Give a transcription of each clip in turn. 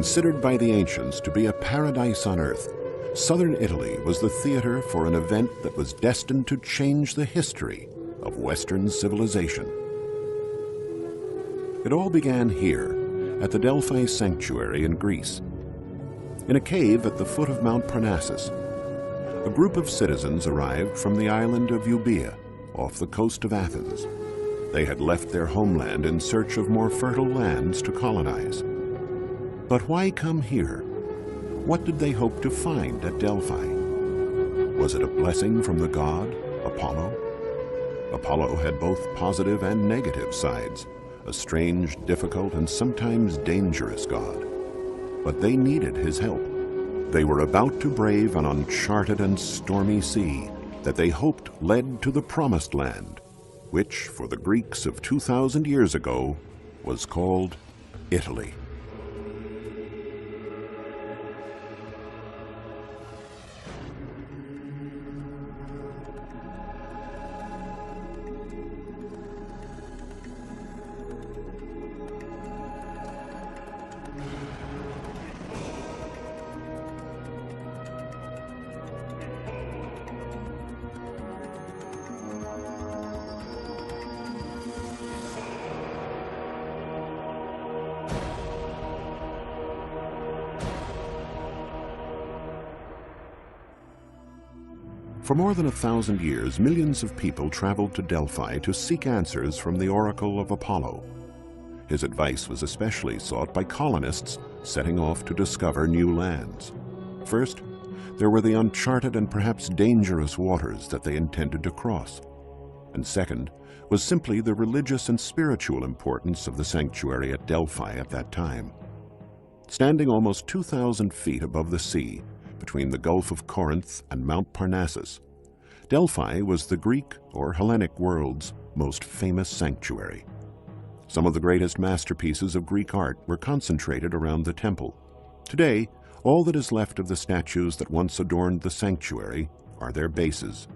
Considered by the ancients to be a paradise on earth, southern Italy was the theater for an event that was destined to change the history of Western civilization. It all began here, at the Delphi Sanctuary in Greece. In a cave at the foot of Mount Parnassus, a group of citizens arrived from the island of Euboea, off the coast of Athens. They had left their homeland in search of more fertile lands to colonize. But why come here? What did they hope to find at Delphi? Was it a blessing from the god, Apollo? Apollo had both positive and negative sides, a strange, difficult, and sometimes dangerous god. But they needed his help. They were about to brave an uncharted and stormy sea that they hoped led to the Promised Land, which, for the Greeks of 2,000 years ago, was called Italy. For more than 1,000 years, millions of people traveled to Delphi to seek answers from the oracle of Apollo. His advice was especially sought by colonists setting off to discover new lands. First, there were the uncharted and perhaps dangerous waters that they intended to cross. And second, was simply the religious and spiritual importance of the sanctuary at Delphi at that time. Standing almost 2,000 feet above the sea, between the Gulf of Corinth and Mount Parnassus, Delphi was the Greek or Hellenic world's most famous sanctuary. Some of the greatest masterpieces of Greek art were concentrated around the temple. Today, all that is left of the statues that once adorned the sanctuary are their bases.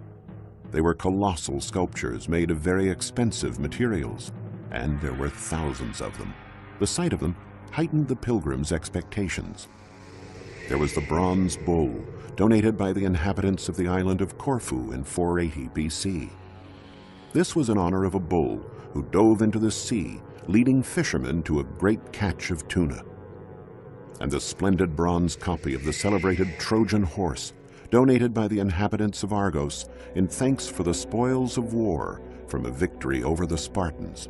They were colossal sculptures made of very expensive materials, and there were thousands of them. The sight of them heightened the pilgrims' expectations. There was the bronze bull, donated by the inhabitants of the island of Corfu in 480 BC. This was in honor of a bull who dove into the sea, leading fishermen to a great catch of tuna. And the splendid bronze copy of the celebrated Trojan horse, donated by the inhabitants of Argos in thanks for the spoils of war from a victory over the Spartans.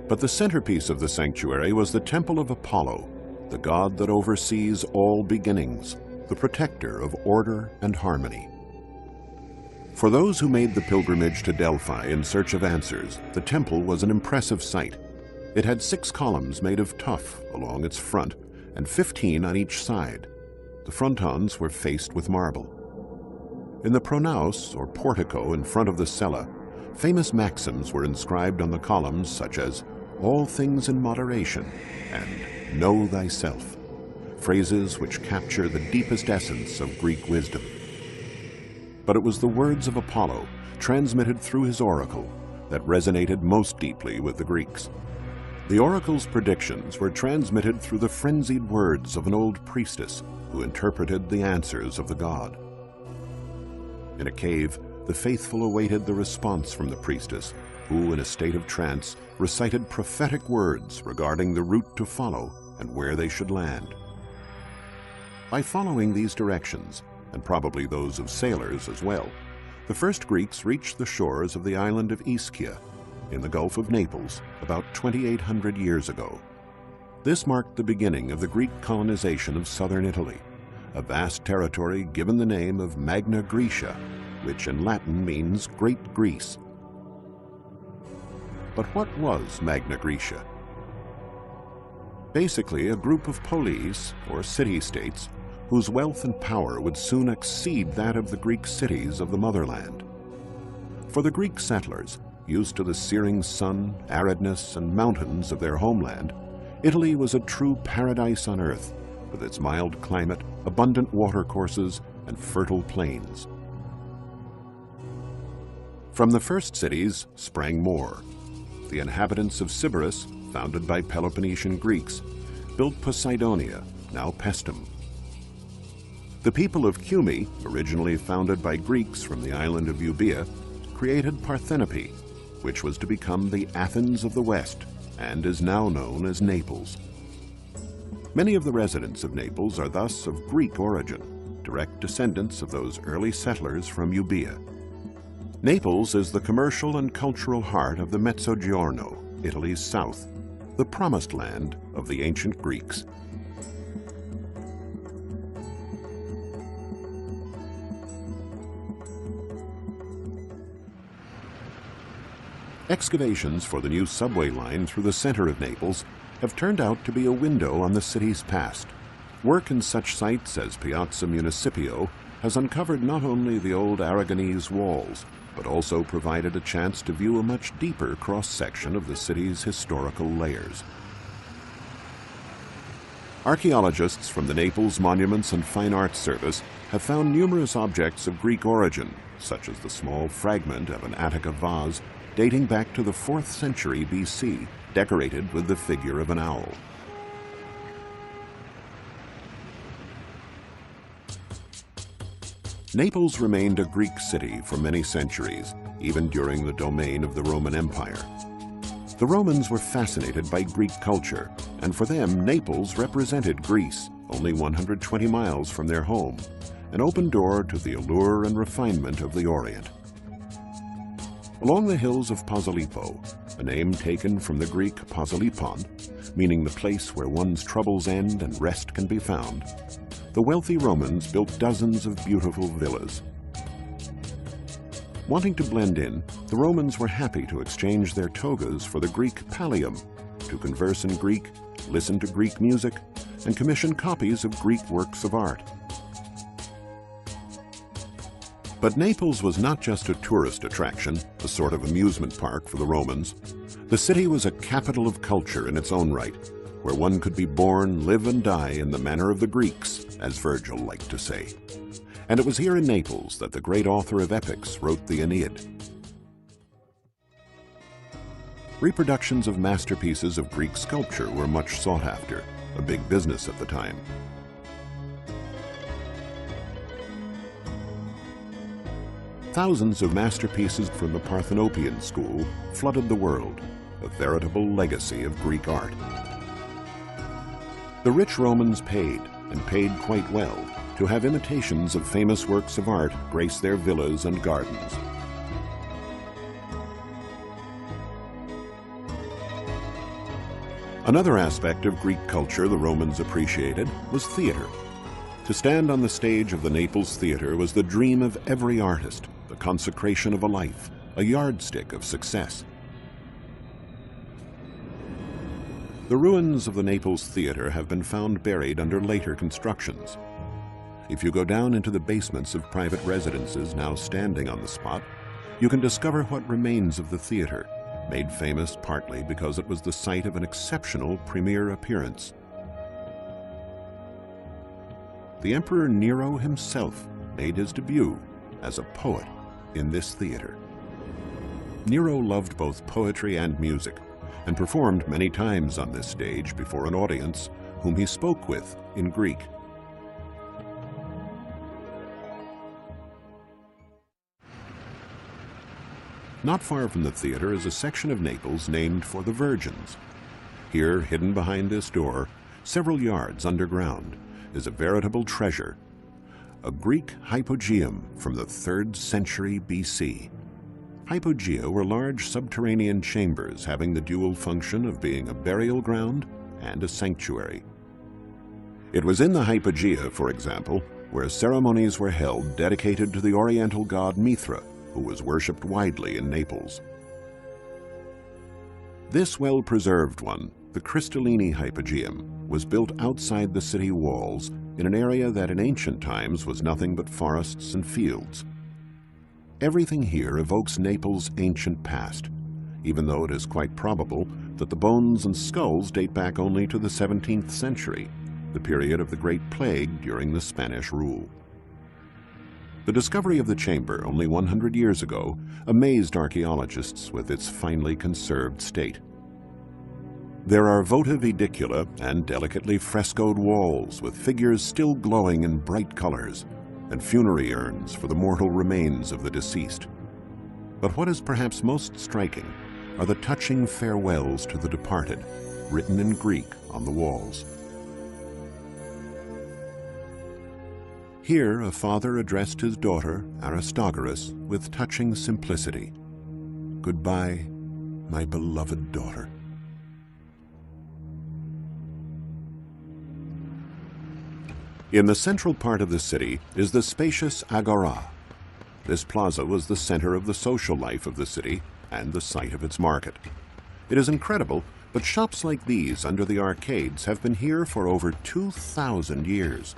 But the centerpiece of the sanctuary was the Temple of Apollo, the god that oversees all beginnings, the protector of order and harmony. For those who made the pilgrimage to Delphi in search of answers, the temple was an impressive sight. It had 6 columns made of tuff along its front and 15 on each side. The frontons were faced with marble. In the pronaos, or portico in front of the cella, famous maxims were inscribed on the columns such as, "All things in moderation," and "Know thyself," phrases which capture the deepest essence of Greek wisdom. But it was the words of Apollo, transmitted through his oracle, that resonated most deeply with the Greeks. The oracle's predictions were transmitted through the frenzied words of an old priestess who interpreted the answers of the god. In a cave, the faithful awaited the response from the priestess, who, in a state of trance, recited prophetic words regarding the route to follow and where they should land. By following these directions, and probably those of sailors as well, the first Greeks reached the shores of the island of Ischia in the Gulf of Naples about 2,800 years ago. This marked the beginning of the Greek colonization of southern Italy, a vast territory given the name of Magna Graecia, which in Latin means Great Greece. But what was Magna Graecia? Basically, a group of polis, or city-states, whose wealth and power would soon exceed that of the Greek cities of the motherland. For the Greek settlers, used to the searing sun, aridness, and mountains of their homeland, Italy was a true paradise on earth, with its mild climate, abundant watercourses, and fertile plains. From the first cities sprang more. The inhabitants of Sybaris, founded by Peloponnesian Greeks, built Poseidonia, now Paestum. The people of Cumae, originally founded by Greeks from the island of Euboea, created Parthenope, which was to become the Athens of the West and is now known as Naples. Many of the residents of Naples are thus of Greek origin, direct descendants of those early settlers from Euboea. Naples is the commercial and cultural heart of the Mezzogiorno, Italy's south, the promised land of the ancient Greeks. Excavations for the new subway line through the center of Naples have turned out to be a window on the city's past. Work in such sites as Piazza Municipio has uncovered not only the old Aragonese walls, but also provided a chance to view a much deeper cross-section of the city's historical layers. Archaeologists from the Naples Monuments and Fine Arts Service have found numerous objects of Greek origin, such as the small fragment of an Attica vase dating back to the 4th century BC, decorated with the figure of an owl. Naples remained a Greek city for many centuries, even during the domain of the Roman Empire. The Romans were fascinated by Greek culture, and for them, Naples represented Greece, only 120 miles from their home, an open door to the allure and refinement of the Orient. Along the hills of Posillipo, a name taken from the Greek Posilipon, meaning the place where one's troubles end and rest can be found, the wealthy Romans built dozens of beautiful villas. Wanting to blend in, the Romans were happy to exchange their togas for the Greek pallium, to converse in Greek, listen to Greek music, and commission copies of Greek works of art. But Naples was not just a tourist attraction, a sort of amusement park for the Romans. The city was a capital of culture in its own right, where one could be born, live, and die in the manner of the Greeks, as Virgil liked to say. And it was here in Naples that the great author of epics wrote the Aeneid. Reproductions of masterpieces of Greek sculpture were much sought after, a big business at the time. Thousands of masterpieces from the Parthenopean school flooded the world, a veritable legacy of Greek art. The rich Romans paid, and paid quite well, to have imitations of famous works of art grace their villas and gardens. Another aspect of Greek culture the Romans appreciated was theater. To stand on the stage of the Naples Theater was the dream of every artist, the consecration of a life, a yardstick of success. The ruins of the Naples Theater have been found buried under later constructions. If you go down into the basements of private residences now standing on the spot, you can discover what remains of the theater, made famous partly because it was the site of an exceptional premiere appearance. The Emperor Nero himself made his debut as a poet in this theater. Nero loved both poetry and music, and performed many times on this stage before an audience whom he spoke with in Greek. Not far from the theater is a section of Naples named for the Virgins. Here, hidden behind this door, several yards underground, is a veritable treasure, a Greek hypogeum from the 3rd century BC. Hypogea were large subterranean chambers having the dual function of being a burial ground and a sanctuary. It was in the hypogea, for example, where ceremonies were held dedicated to the Oriental god Mithra, who was worshipped widely in Naples. This well-preserved one, the Crystallini Hypogeum, was built outside the city walls in an area that in ancient times was nothing but forests and fields. Everything here evokes Naples' ancient past, even though it is quite probable that the bones and skulls date back only to the 17th century, the period of the Great Plague during the Spanish rule. The discovery of the chamber only 100 years ago amazed archaeologists with its finely conserved state. There are votive edicula and delicately frescoed walls with figures still glowing in bright colors, and funerary urns for the mortal remains of the deceased. But what is perhaps most striking are the touching farewells to the departed, written in Greek on the walls. Here a father addressed his daughter, Aristogoras, with touching simplicity. "Goodbye, my beloved daughter." In the central part of the city is the spacious Agora. This plaza was the center of the social life of the city and the site of its market. It is incredible, but shops like these under the arcades have been here for over 2,000 years.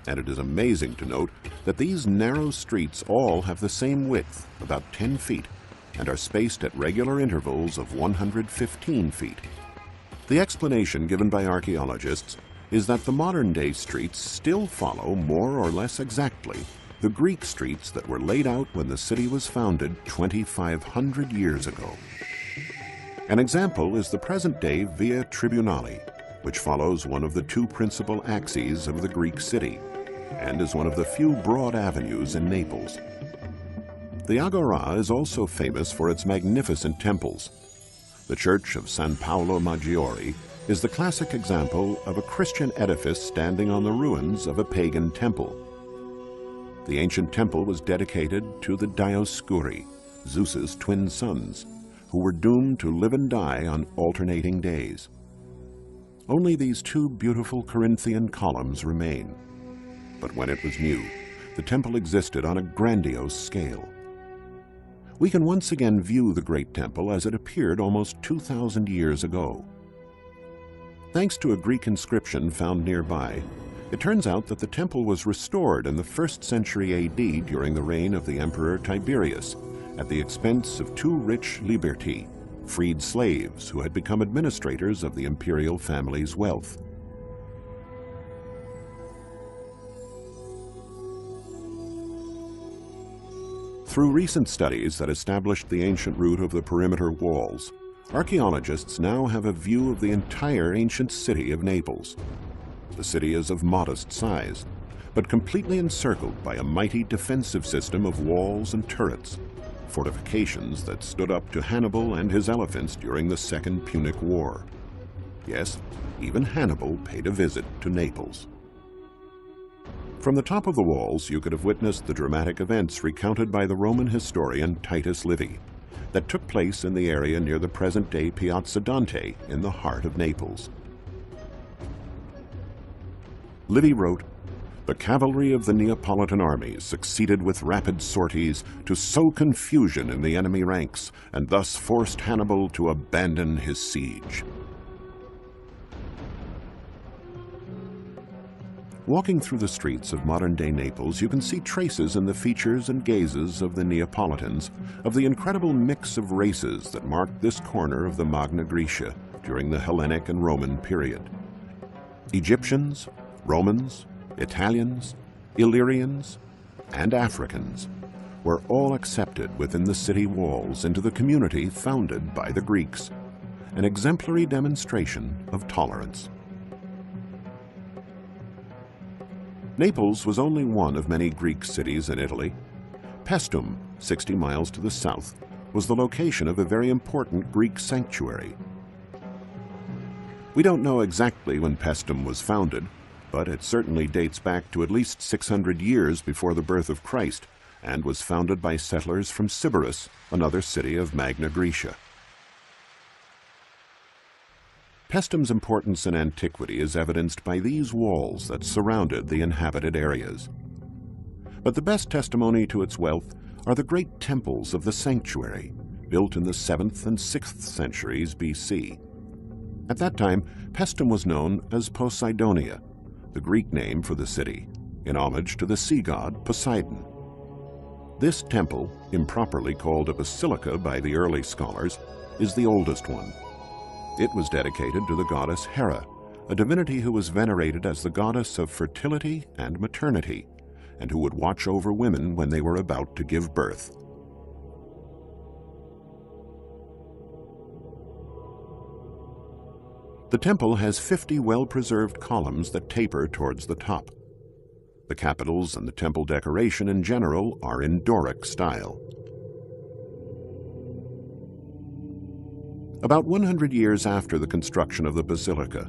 And it is amazing to note that these narrow streets all have the same width, about 10 feet, and are spaced at regular intervals of 115 feet. The explanation given by archaeologists is that the modern-day streets still follow more or less exactly the Greek streets that were laid out when the city was founded 2,500 years ago. An example is the present-day Via Tribunali, which follows one of the two principal axes of the Greek city, and is one of the few broad avenues in Naples. The Agora is also famous for its magnificent temples. The Church of San Paolo Maggiore is the classic example of a Christian edifice standing on the ruins of a pagan temple. The ancient temple was dedicated to the Dioscuri, Zeus's twin sons, who were doomed to live and die on alternating days. Only these two beautiful Corinthian columns remain. But when it was new, the temple existed on a grandiose scale. We can once again view the great temple as it appeared almost 2,000 years ago. Thanks to a Greek inscription found nearby, it turns out that the temple was restored in the 1st century AD during the reign of the Emperor Tiberius, at the expense of two rich liberti, freed slaves who had become administrators of the imperial family's wealth. Through recent studies that established the ancient route of the perimeter walls, archaeologists now have a view of the entire ancient city of Naples. The city is of modest size, but completely encircled by a mighty defensive system of walls and turrets, fortifications that stood up to Hannibal and his elephants during the Second Punic War. Yes, even Hannibal paid a visit to Naples. From the top of the walls, you could have witnessed the dramatic events recounted by the Roman historian Titus Livy that took place in the area near the present-day Piazza Dante in the heart of Naples. Livy wrote, "The cavalry of the Neapolitan armies succeeded with rapid sorties to sow confusion in the enemy ranks, and thus forced Hannibal to abandon his siege." Walking through the streets of modern-day Naples, you can see traces in the features and gazes of the Neapolitans of the incredible mix of races that marked this corner of the Magna Graecia during the Hellenic and Roman period. Egyptians, Romans, Italians, Illyrians, and Africans were all accepted within the city walls into the community founded by the Greeks, an exemplary demonstration of tolerance. Naples was only one of many Greek cities in Italy. Paestum, 60 miles to the south, was the location of a very important Greek sanctuary. We don't know exactly when Paestum was founded, but it certainly dates back to at least 600 years before the birth of Christ and was founded by settlers from Sybaris, another city of Magna Graecia. Paestum's importance in antiquity is evidenced by these walls that surrounded the inhabited areas. But the best testimony to its wealth are the great temples of the sanctuary, built in the 7th and 6th centuries BC. At that time, Paestum was known as Poseidonia, the Greek name for the city, in homage to the sea god Poseidon. This temple, improperly called a basilica by the early scholars, is the oldest one. It was dedicated to the goddess Hera, a divinity who was venerated as the goddess of fertility and maternity, and who would watch over women when they were about to give birth. The temple has 50 well-preserved columns that taper towards the top. The capitals and the temple decoration in general are in Doric style. About 100 years after the construction of the basilica,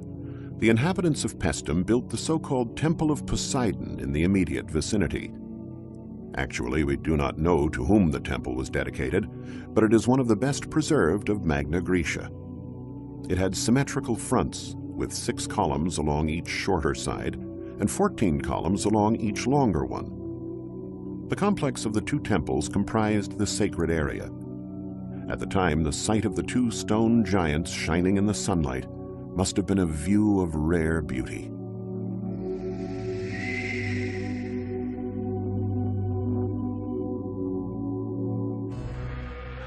the inhabitants of Paestum built the so-called Temple of Poseidon in the immediate vicinity. Actually, we do not know to whom the temple was dedicated, but it is one of the best preserved of Magna Graecia. It had symmetrical fronts, with 6 columns along each shorter side, and 14 columns along each longer one. The complex of the 2 temples comprised the sacred area. At the time, the sight of the 2 stone giants shining in the sunlight must have been a view of rare beauty.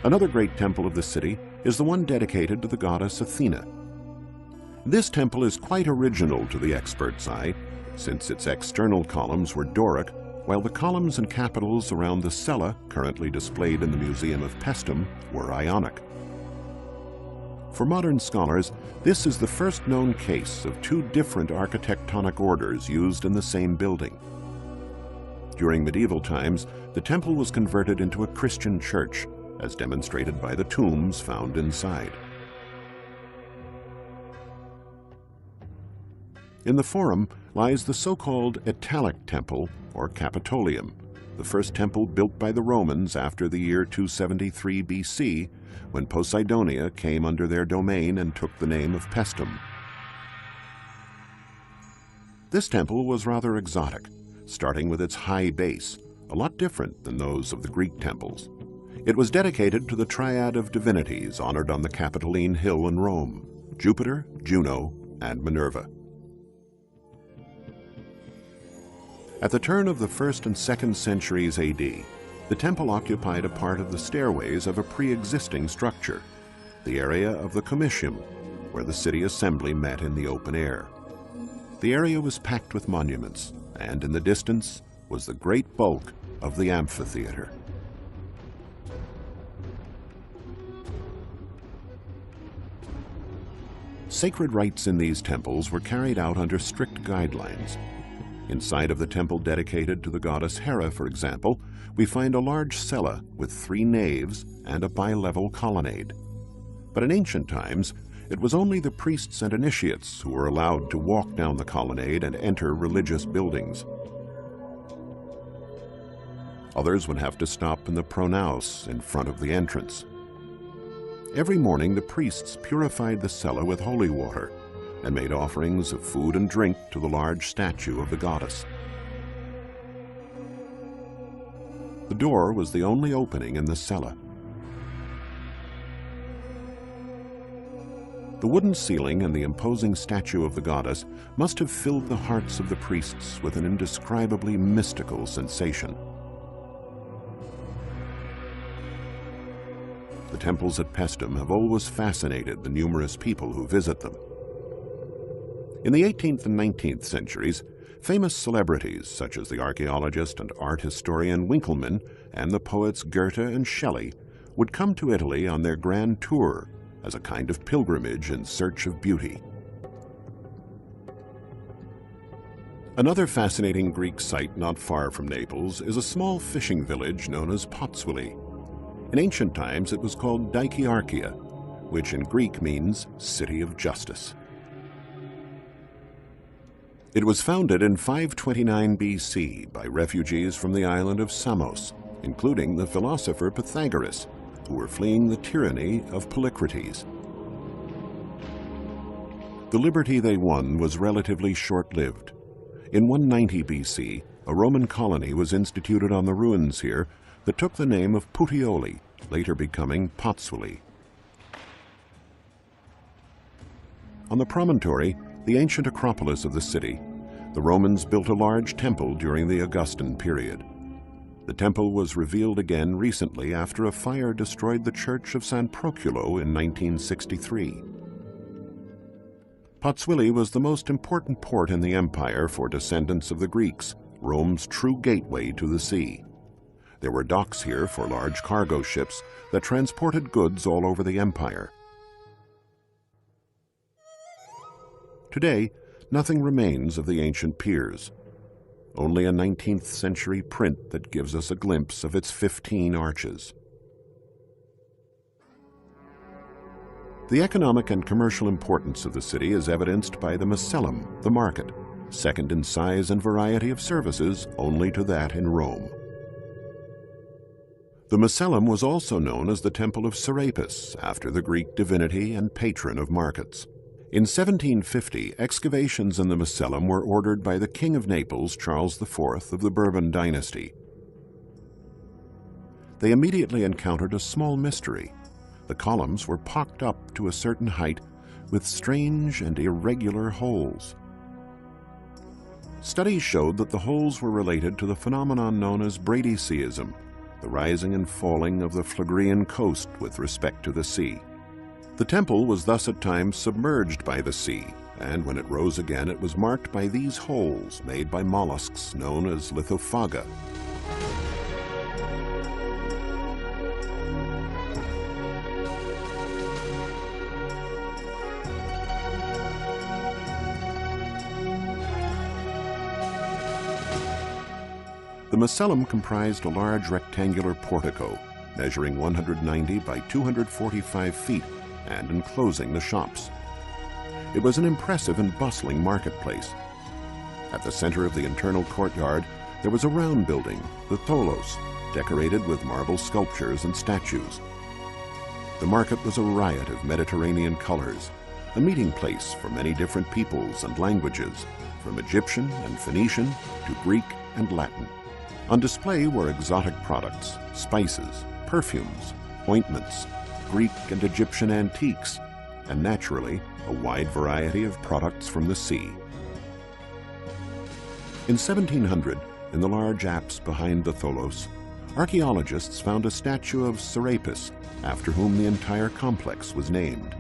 Another great temple of the city is the one dedicated to the goddess Athena. This temple is quite original to the expert's eye, since its external columns were Doric, while the columns and capitals around the cella, currently displayed in the Museum of Paestum, were Ionic. For modern scholars, this is the first known case of 2 different architectonic orders used in the same building. During medieval times, the temple was converted into a Christian church, as demonstrated by the tombs found inside. In the Forum lies the so-called Italic Temple, or Capitolium, the first temple built by the Romans after the year 273 BC, when Poseidonia came under their domain and took the name of Paestum. This temple was rather exotic, starting with its high base, a lot different than those of the Greek temples. It was dedicated to the triad of divinities honored on the Capitoline Hill in Rome: Jupiter, Juno, and Minerva. At the turn of the 1st and 2nd centuries AD, the temple occupied a part of the stairways of a pre-existing structure, the area of the Comitium, where the city assembly met in the open air. The area was packed with monuments, and in the distance was the great bulk of the amphitheater. Sacred rites in these temples were carried out under strict guidelines. Inside of the temple dedicated to the goddess Hera, for example, we find a large cella with 3 naves and a bi-level colonnade. But in ancient times, it was only the priests and initiates who were allowed to walk down the colonnade and enter religious buildings. Others would have to stop in the pronaos in front of the entrance. Every morning, the priests purified the cella with holy water and made offerings of food and drink to the large statue of the goddess. The door was the only opening in the cella. The wooden ceiling and the imposing statue of the goddess must have filled the hearts of the priests with an indescribably mystical sensation. The temples at Paestum have always fascinated the numerous people who visit them. In the 18th and 19th centuries, famous celebrities such as the archaeologist and art historian Winckelmann and the poets Goethe and Shelley would come to Italy on their grand tour as a kind of pilgrimage in search of beauty. Another fascinating Greek site not far from Naples is a small fishing village known as Pozzuoli. In ancient times it was called Dikyarchia, which in Greek means City of Justice. It was founded in 529 BC by refugees from the island of Samos, including the philosopher Pythagoras, who were fleeing the tyranny of Polycrates. The liberty they won was relatively short-lived. In 190 BC, a Roman colony was instituted on the ruins here that took the name of Puteoli, later becoming Pozzuoli. On the promontory, the ancient acropolis of the city, the Romans built a large temple during the Augustan period. The temple was revealed again recently after a fire destroyed the church of San Proculo in 1963. Pozzuoli was the most important port in the empire for descendants of the Greeks, Rome's true gateway to the sea. There were docks here for large cargo ships that transported goods all over the empire. Today, nothing remains of the ancient piers. Only a 19th century print that gives us a glimpse of its 15 arches. The economic and commercial importance of the city is evidenced by the Macellum, the market, second in size and variety of services only to that in Rome. The Macellum was also known as the Temple of Serapis, after the Greek divinity and patron of markets. In 1750, excavations in the Macellum were ordered by the King of Naples, Charles IV of the Bourbon dynasty. They immediately encountered a small mystery. The columns were pocked up to a certain height with strange and irregular holes. Studies showed that the holes were related to the phenomenon known as bradyseism, the rising and falling of the Phlegrean coast with respect to the sea. The temple was thus at times submerged by the sea, and when it rose again it was marked by these holes made by mollusks known as lithophaga. The Macellum comprised a large rectangular portico, measuring 190 by 245 feet and enclosing the shops. It was an impressive and bustling marketplace. At the center of the internal courtyard, there was a round building, the tholos, decorated with marble sculptures and statues. The market was a riot of Mediterranean colors, a meeting place for many different peoples and languages, from Egyptian and Phoenician to Greek and Latin. On display were exotic products, spices, perfumes, ointments, Greek and Egyptian antiques, and naturally, a wide variety of products from the sea. In 1700, in the large apse behind the tholos, archaeologists found a statue of Serapis, after whom the entire complex was named.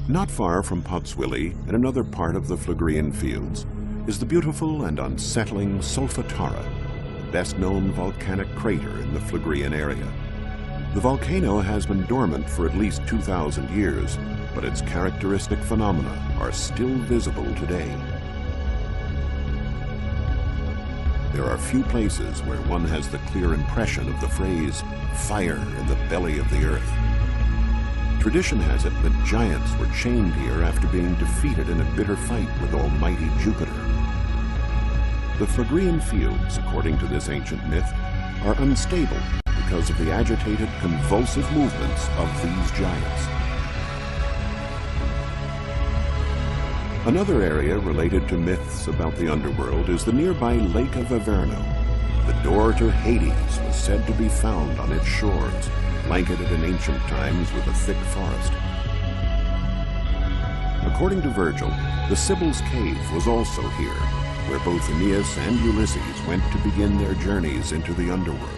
Not far from Pozzuoli, in another part of the Phlegrean fields, is the beautiful and unsettling Solfatara, the best-known volcanic crater in the Phlegrean area. The volcano has been dormant for at least 2,000 years, but its characteristic phenomena are still visible today. There are few places where one has the clear impression of the phrase, "fire in the belly of the earth." Tradition has it that giants were chained here after being defeated in a bitter fight with almighty Jupiter. The Phlegrean fields, according to this ancient myth, are unstable because of the agitated, convulsive movements of these giants. Another area related to myths about the underworld is the nearby Lake of Averno. The door to Hades was said to be found on its shores, blanketed in ancient times with a thick forest. According to Virgil, the Sibyl's Cave was also here, where both Aeneas and Ulysses went to begin their journeys into the underworld.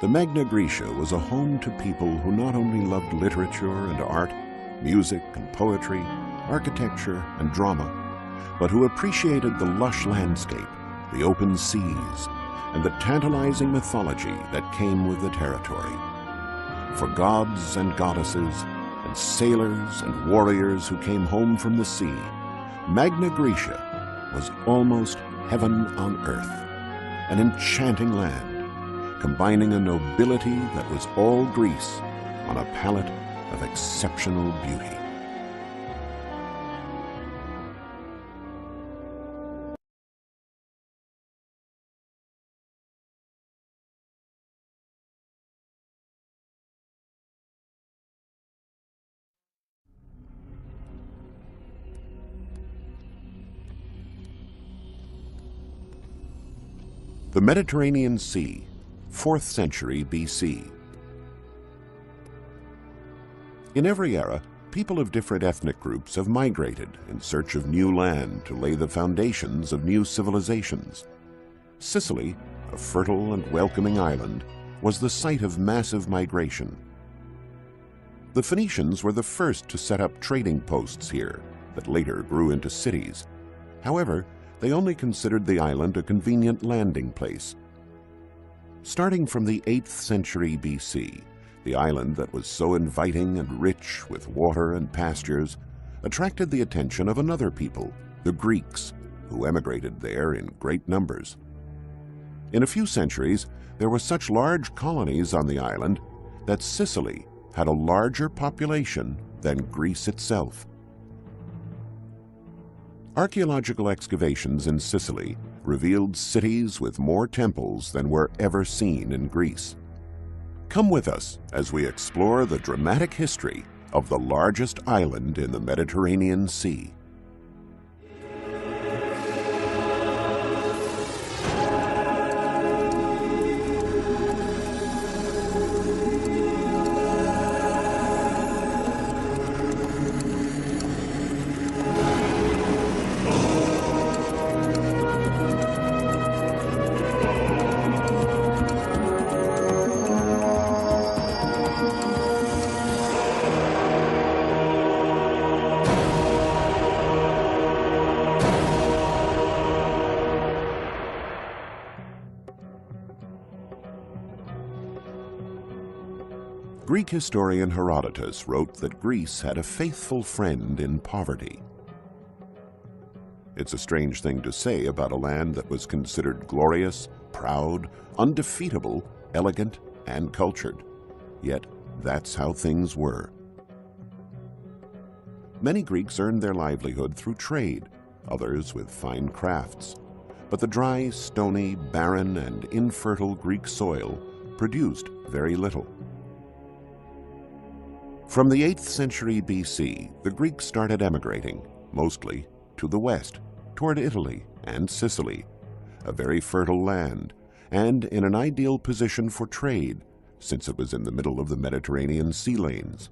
The Magna Graecia was a home to people who not only loved literature and art, music and poetry, architecture and drama, but who appreciated the lush landscape, the open seas, and the tantalizing mythology that came with the territory. For gods and goddesses, and sailors and warriors who came home from the sea, Magna Graecia was almost heaven on earth, an enchanting land, combining a nobility that was all Greece on a palette of exceptional beauty. The Mediterranean Sea, 4th century BC. In every era, people of different ethnic groups have migrated in search of new land to lay the foundations of new civilizations. Sicily, a fertile and welcoming island, was the site of massive migration. The Phoenicians were the first to set up trading posts here that later grew into cities. However, they only considered the island a convenient landing place. Starting from the 8th century BC, the island that was so inviting and rich with water and pastures attracted the attention of another people, the Greeks, who emigrated there in great numbers. In a few centuries, there were such large colonies on the island that Sicily had a larger population than Greece itself. Archaeological excavations in Sicily revealed cities with more temples than were ever seen in Greece. Come with us as we explore the dramatic history of the largest island in the Mediterranean Sea. Greek historian Herodotus wrote that Greece had a faithful friend in poverty. It's a strange thing to say about a land that was considered glorious, proud, undefeatable, elegant, and cultured. Yet that's how things were. Many Greeks earned their livelihood through trade, others with fine crafts. But the dry, stony, barren, and infertile Greek soil produced very little. From the 8th century BC, the Greeks started emigrating, mostly to the west, toward Italy and Sicily, a very fertile land, and in an ideal position for trade, since it was in the middle of the Mediterranean sea lanes.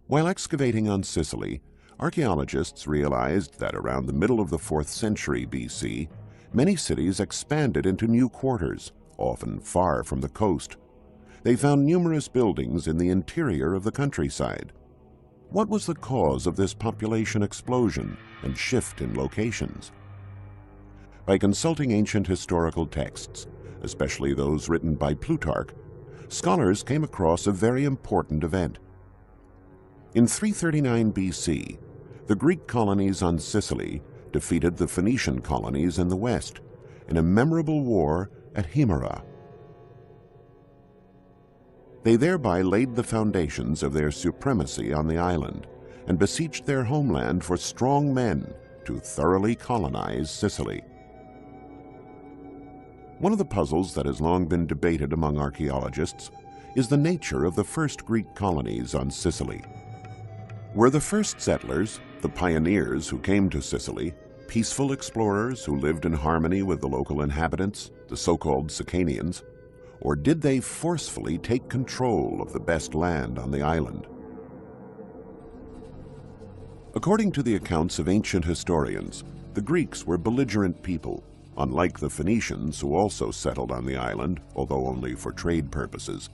While excavating on Sicily, archaeologists realized that around the middle of the 4th century BC, many cities expanded into new quarters, often far from the coast. They found numerous buildings in the interior of the countryside. What was the cause of this population explosion and shift in locations? By consulting ancient historical texts, especially those written by Plutarch, scholars came across a very important event. In 339 BC, the Greek colonies on Sicily defeated the Phoenician colonies in the west in a memorable war at Himera. They thereby laid the foundations of their supremacy on the island and beseeched their homeland for strong men to thoroughly colonize Sicily. One of the puzzles that has long been debated among archaeologists is the nature of the first Greek colonies on Sicily. Were the first settlers, the pioneers who came to Sicily, peaceful explorers who lived in harmony with the local inhabitants, the so-called Sicanians, or did they forcefully take control of the best land on the island? According to the accounts of ancient historians, the Greeks were belligerent people, unlike the Phoenicians who also settled on the island, although only for trade purposes.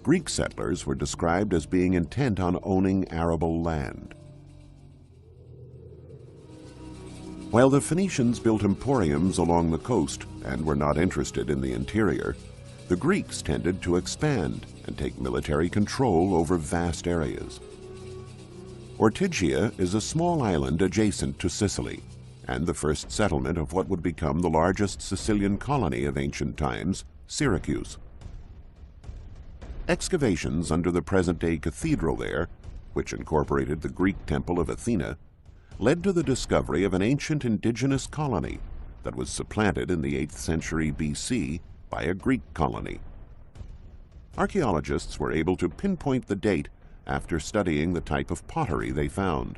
Greek settlers were described as being intent on owning arable land. While the Phoenicians built emporiums along the coast and were not interested in the interior, the Greeks tended to expand and take military control over vast areas. Ortygia is a small island adjacent to Sicily, and the first settlement of what would become the largest Sicilian colony of ancient times, Syracuse. Excavations under the present-day cathedral there, which incorporated the Greek temple of Athena, led to the discovery of an ancient indigenous colony that was supplanted in the 8th century BC by a Greek colony. Archaeologists were able to pinpoint the date after studying the type of pottery they found.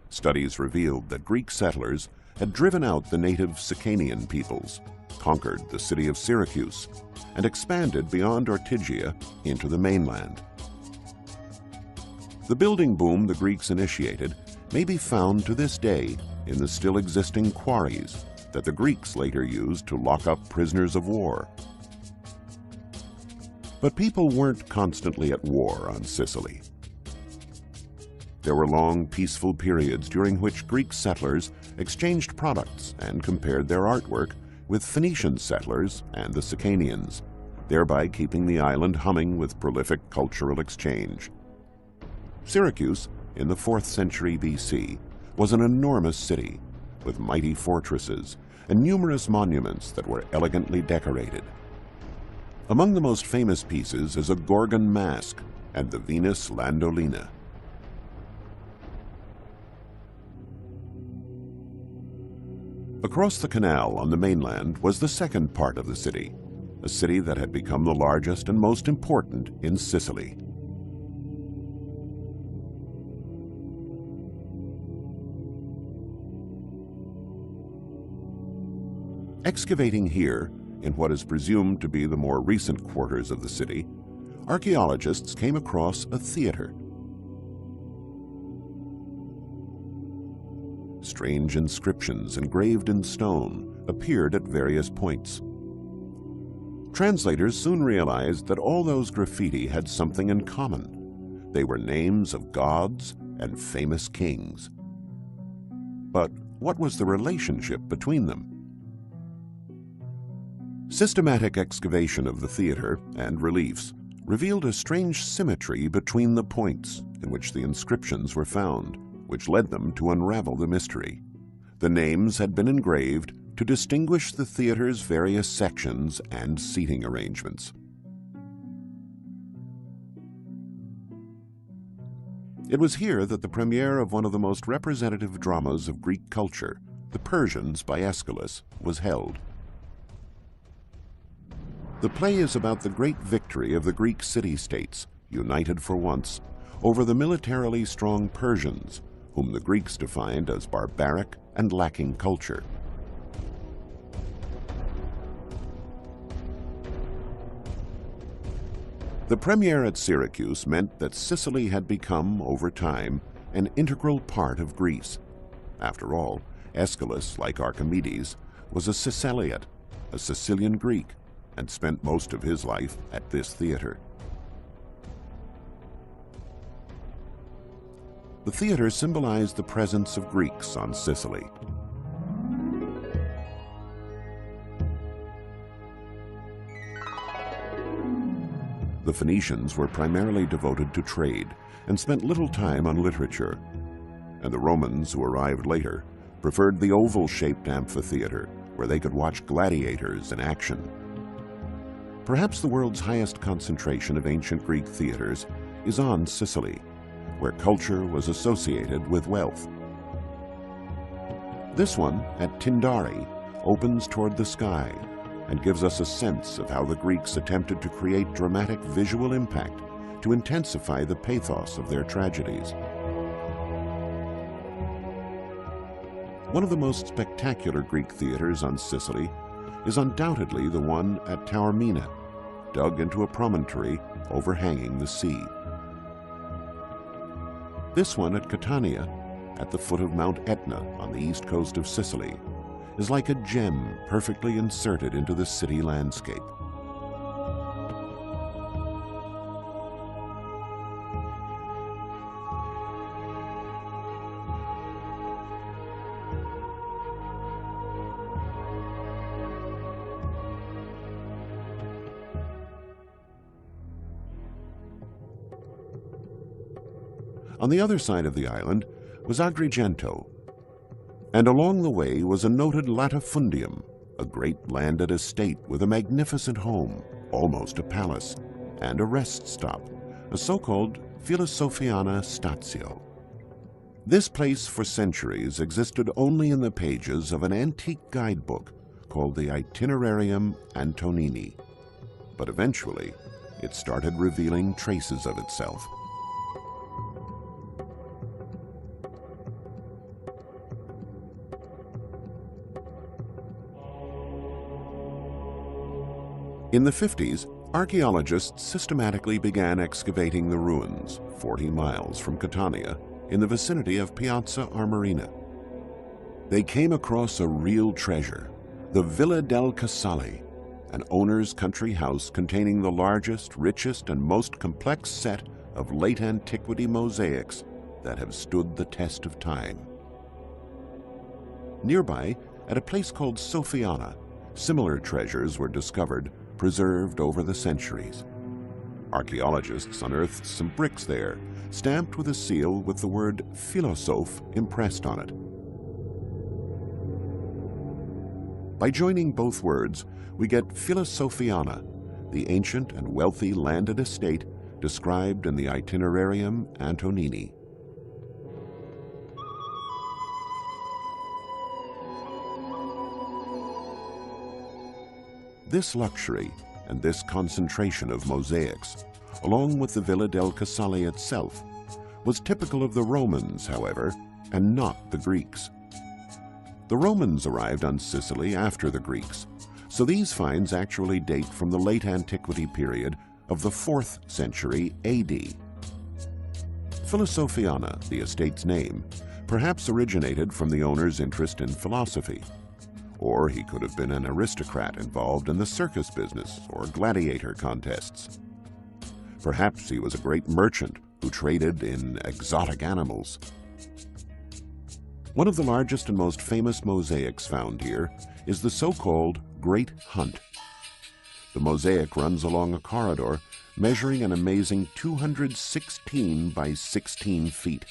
Studies revealed that Greek settlers had driven out the native Sicanian peoples, conquered the city of Syracuse, and expanded beyond Ortygia into the mainland. The building boom the Greeks initiated may be found to this day in the still existing quarries that the Greeks later used to lock up prisoners of war. But people weren't constantly at war on Sicily. There were long, peaceful periods during which Greek settlers exchanged products and compared their artwork with Phoenician settlers and the Sicanians, thereby keeping the island humming with prolific cultural exchange. Syracuse, in the 4th century BC, was an enormous city with mighty fortresses and numerous monuments that were elegantly decorated. Among the most famous pieces is a Gorgon mask and the Venus Landolina. Across the canal on the mainland was the second part of the city, a city that had become the largest and most important in Sicily. Excavating here, in what is presumed to be the more recent quarters of the city, archaeologists came across a theater. Strange inscriptions engraved in stone appeared at various points. Translators soon realized that all those graffiti had something in common. They were names of gods and famous kings. But what was the relationship between them? Systematic excavation of the theater and reliefs revealed a strange symmetry between the points in which the inscriptions were found, which led them to unravel the mystery. The names had been engraved to distinguish the theater's various sections and seating arrangements. It was here that the premiere of one of the most representative dramas of Greek culture, The Persians by Aeschylus, was held. The play is about the great victory of the Greek city-states, united for once, over the militarily strong Persians, whom the Greeks defined as barbaric and lacking culture. The premiere at Syracuse meant that Sicily had become, over time, an integral part of Greece. After all, Aeschylus, like Archimedes, was a Siciliot, a Sicilian Greek, and spent most of his life at this theater. The theater symbolized the presence of Greeks on Sicily. The Phoenicians were primarily devoted to trade and spent little time on literature, and the Romans, who arrived later, preferred the oval-shaped amphitheater where they could watch gladiators in action. Perhaps the world's highest concentration of ancient Greek theaters is on Sicily, where culture was associated with wealth. This one, at Tindari, opens toward the sky and gives us a sense of how the Greeks attempted to create dramatic visual impact to intensify the pathos of their tragedies. One of the most spectacular Greek theaters on Sicily is undoubtedly the one at Taormina, dug into a promontory overhanging the sea. This one at Catania, at the foot of Mount Etna on the east coast of Sicily, is like a gem perfectly inserted into the city landscape. On the other side of the island was Agrigento, and along the way was a noted latifundium, a great landed estate with a magnificent home, almost a palace, and a rest stop, a so-called Filosofiana Statio. This place for centuries existed only in the pages of an antique guidebook called the Itinerarium Antonini, but eventually it started revealing traces of itself. In the 50s, archaeologists systematically began excavating the ruins 40 miles from Catania in the vicinity of Piazza Armerina. They came across a real treasure, the Villa del Casale, an owner's country house containing the largest, richest, and most complex set of late antiquity mosaics that have stood the test of time. Nearby, at a place called Sofiana, Similar treasures were discovered, preserved over the centuries. Archaeologists unearthed some bricks there, stamped with a seal with the word philosophe impressed on it. By joining both words, we get Philosophiana, the ancient and wealthy landed estate described in the Itinerarium Antonini. This luxury and this concentration of mosaics, along with the Villa del Casale itself, was typical of the Romans, however, and not the Greeks. The Romans arrived on Sicily after the Greeks, so these finds actually date from the late antiquity period of the 4th century AD. Philosophiana, the estate's name, perhaps originated from the owner's interest in philosophy. Or he could have been an aristocrat involved in the circus business or gladiator contests. Perhaps he was a great merchant who traded in exotic animals. One of the largest and most famous mosaics found here is the so-called Great Hunt. The mosaic runs along a corridor measuring an amazing 216 by 16 feet.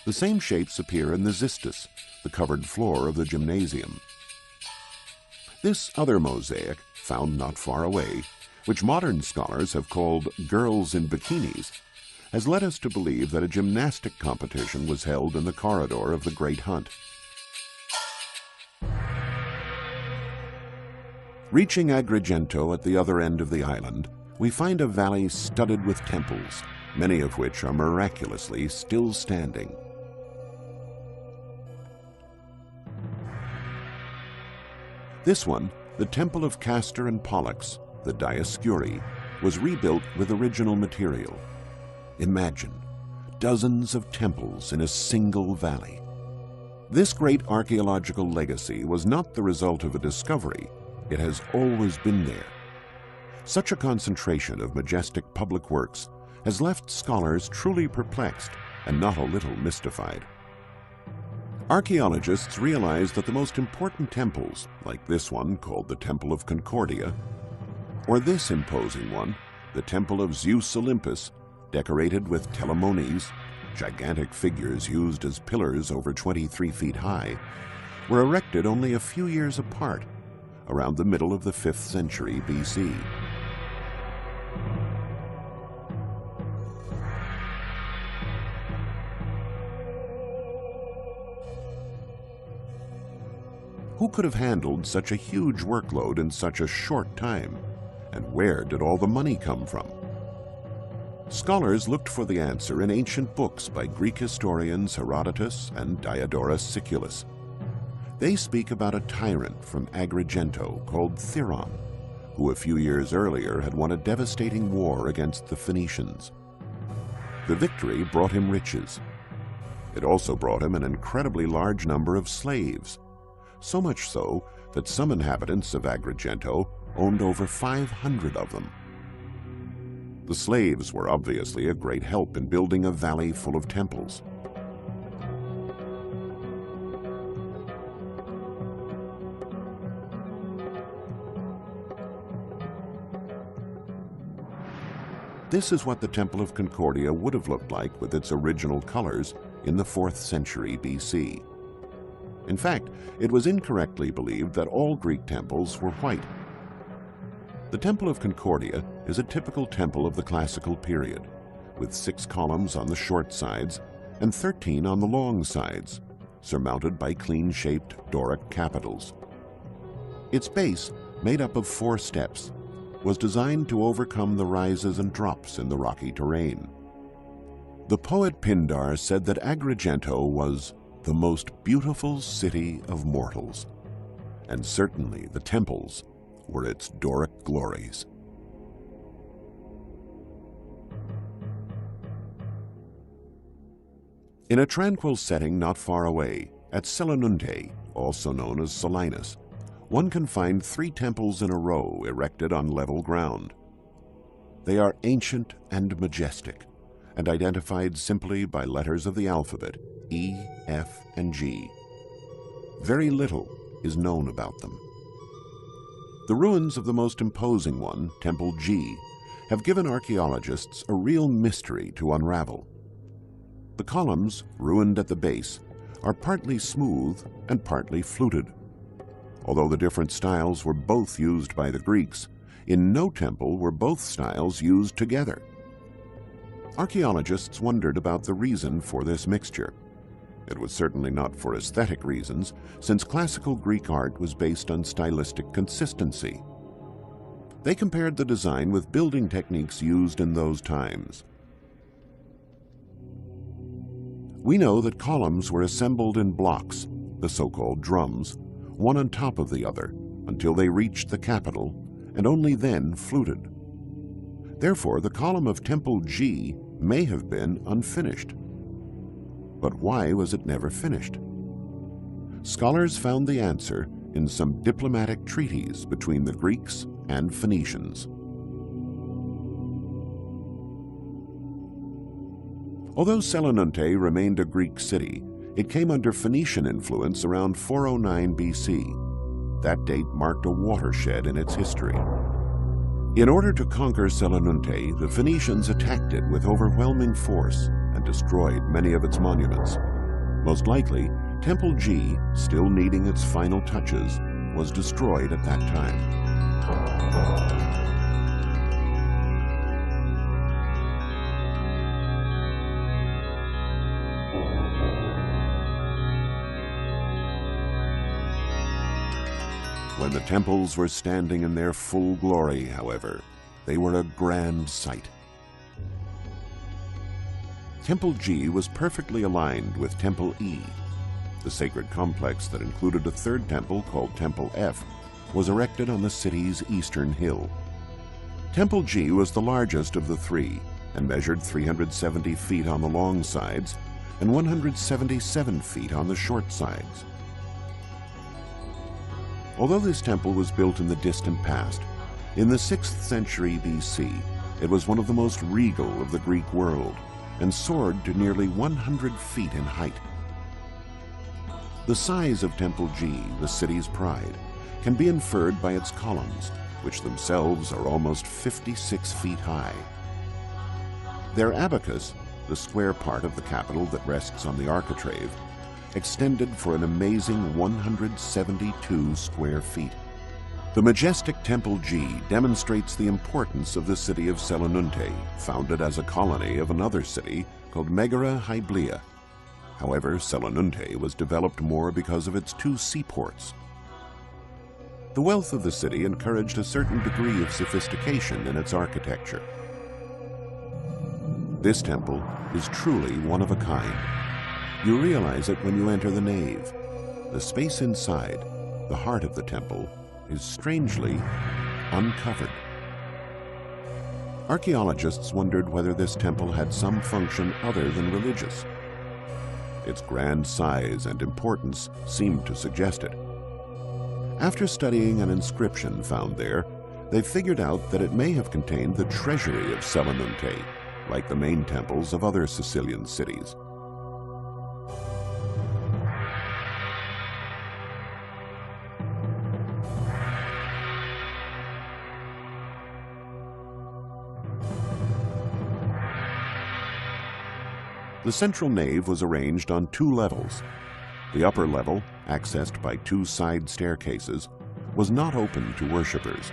The same shapes appear in the xystus, the covered floor of the gymnasium. This other mosaic, found not far away, which modern scholars have called Girls in Bikinis, has led us to believe that a gymnastic competition was held in the corridor of the Great Hunt. Reaching Agrigento at the other end of the island, we find a valley studded with temples, many of which are miraculously still standing. This one, the Temple of Castor and Pollux, the Dioscuri, was rebuilt with original material. Imagine, dozens of temples in a single valley. This great archaeological legacy was not the result of a discovery. It has always been there. Such a concentration of majestic public works has left scholars truly perplexed and not a little mystified. Archaeologists realize that the most important temples, like this one called the Temple of Concordia, or this imposing one, the Temple of Zeus Olympus, decorated with telemones, gigantic figures used as pillars over 23 feet high, were erected only a few years apart, around the middle of the 5th century BC. Who could have handled such a huge workload in such a short time? And where did all the money come from? Scholars looked for the answer in ancient books by Greek historians Herodotus and Diodorus Siculus. They speak about a tyrant from Agrigento called Theron, who a few years earlier had won a devastating war against the Phoenicians. The victory brought him riches. It also brought him an incredibly large number of slaves, so much so that some inhabitants of Agrigento owned over 500 of them. The slaves were obviously a great help in building a valley full of temples. This is what the Temple of Concordia would have looked like with its original colors in the 4th century BC. In fact, it was incorrectly believed that all Greek temples were white. The Temple of Concordia is a typical temple of the classical period, with 6 columns on the short sides and 13 on the long sides, surmounted by clean-shaped Doric capitals. Its base, made up of 4 steps, was designed to overcome the rises and drops in the rocky terrain. The poet Pindar said that Agrigento was the most beautiful city of mortals, and certainly the temples were its Doric glories. In a tranquil setting not far away, at Selinunte, also known as Selinus, one can find 3 temples in a row erected on level ground. They are ancient and majestic, and identified simply by letters of the alphabet, E, F, and G. Very little is known about them. The ruins of the most imposing one, Temple G, have given archaeologists a real mystery to unravel. The columns, ruined at the base, are partly smooth and partly fluted. Although the different styles were both used by the Greeks, in no temple were both styles used together. Archaeologists wondered about the reason for this mixture. It was certainly not for aesthetic reasons, since classical Greek art was based on stylistic consistency. They compared the design with building techniques used in those times. We know that columns were assembled in blocks, the so-called drums, one on top of the other, until they reached the capital, and only then fluted. Therefore, the column of Temple G may have been unfinished. But why was it never finished? Scholars found the answer in some diplomatic treaties between the Greeks and Phoenicians. Although Selinunte remained a Greek city, it came under Phoenician influence around 409 BC. That date marked a watershed in its history. In order to conquer Selinunte, the Phoenicians attacked it with overwhelming force and destroyed many of its monuments. Most likely, Temple G, still needing its final touches, was destroyed at that time. When the temples were standing in their full glory, however, they were a grand sight. Temple G was perfectly aligned with Temple E. The sacred complex that included a third temple called Temple F was erected on the city's eastern hill. Temple G was the largest of the three and measured 370 feet on the long sides and 177 feet on the short sides. Although this temple was built in the distant past, in the 6th century BC, it was one of the most regal of the Greek world and soared to nearly 100 feet in height. The size of Temple G, the city's pride, can be inferred by its columns, which themselves are almost 56 feet high. Their abacus, the square part of the capital that rests on the architrave, extended for an amazing 172 square feet. The majestic Temple G demonstrates the importance of the city of Selinunte, founded as a colony of another city called Megara Hyblia. However, Selinunte was developed more because of its two seaports. The wealth of the city encouraged a certain degree of sophistication in its architecture. This temple is truly one of a kind. You realize it when you enter the nave. The space inside, the heart of the temple, is strangely uncovered. Archaeologists wondered whether this temple had some function other than religious. Its grand size and importance seemed to suggest it. After studying an inscription found there, they figured out that it may have contained the treasury of Selinunte, like the main temples of other Sicilian cities. The central nave was arranged on two levels. The upper level, accessed by two side staircases, was not open to worshippers.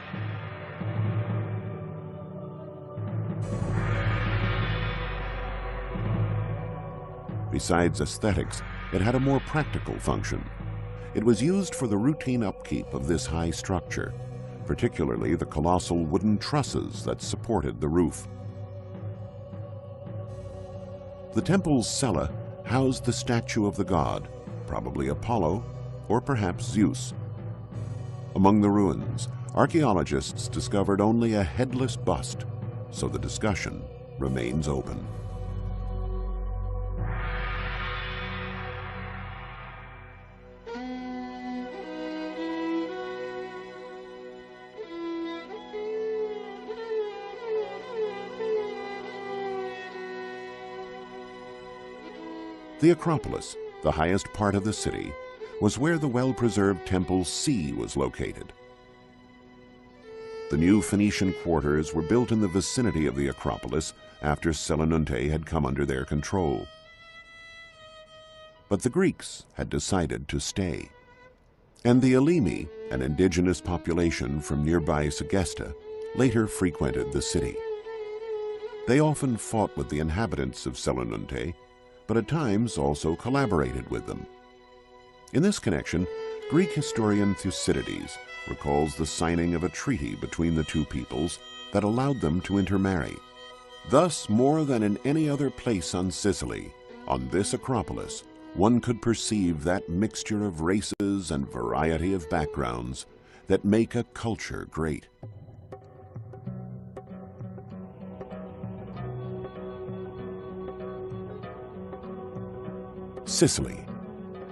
Besides aesthetics, it had a more practical function. It was used for the routine upkeep of this high structure, particularly the colossal wooden trusses that supported the roof. The temple's cella housed the statue of the god, probably Apollo or perhaps Zeus. Among the ruins, archaeologists discovered only a headless bust, so the discussion remains open. The Acropolis, the highest part of the city, was where the well-preserved Temple C was located. The new Phoenician quarters were built in the vicinity of the Acropolis after Selinunte had come under their control. But the Greeks had decided to stay. And the Elemi, an indigenous population from nearby Segesta, later frequented the city. They often fought with the inhabitants of Selinunte, but at times also collaborated with them. In this connection, Greek historian Thucydides recalls the signing of a treaty between the two peoples that allowed them to intermarry. Thus, more than in any other place on Sicily, on this Acropolis, one could perceive that mixture of races and variety of backgrounds that make a culture great. Sicily.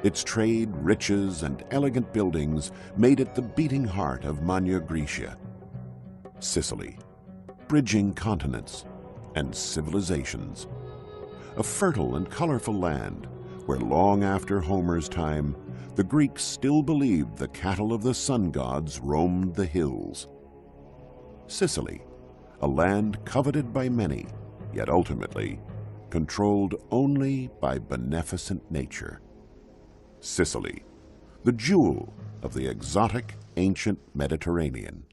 Its trade, riches, and elegant buildings made it the beating heart of Magna Graecia. Sicily, bridging continents and civilizations. A fertile and colorful land where long after Homer's time, the Greeks still believed the cattle of the sun gods roamed the hills. Sicily, a land coveted by many, yet ultimately controlled only by beneficent nature. Sicily, the jewel of the exotic ancient Mediterranean.